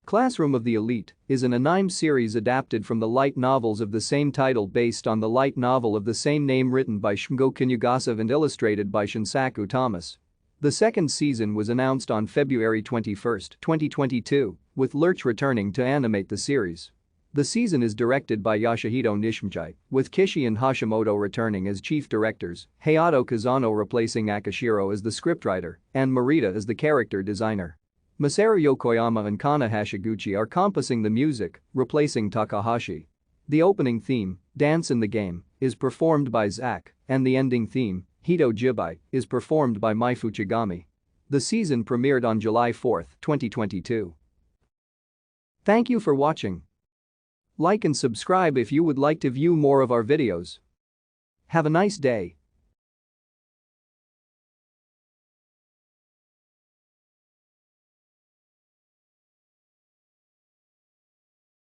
Classroom of the Elite is an anime series adapted from the light novels of the same title based on the light novel of the same name written by Shōgo Kinugasa and illustrated by Shunsaku Tomose. The second season was announced on February 21, 2022, with Lerche returning to animate the series. The season is directed by Yoshihito Nishōji, with Kishi and Hashimoto returning as chief directors, Hayato Kazano replacing Akashiro as the scriptwriter, and Morita as the character designer. Masaru Yokoyama and Kana Hashiguchi are composing the music, replacing Takahashi. The opening theme, Dance in the Game, is performed by Zack, and the ending theme, Hito Jibai, is performed by Mai Fuchigami. The season premiered on July 4, 2022. Thank you for watching. Like and subscribe if you would like to view more of our videos. Have a nice day.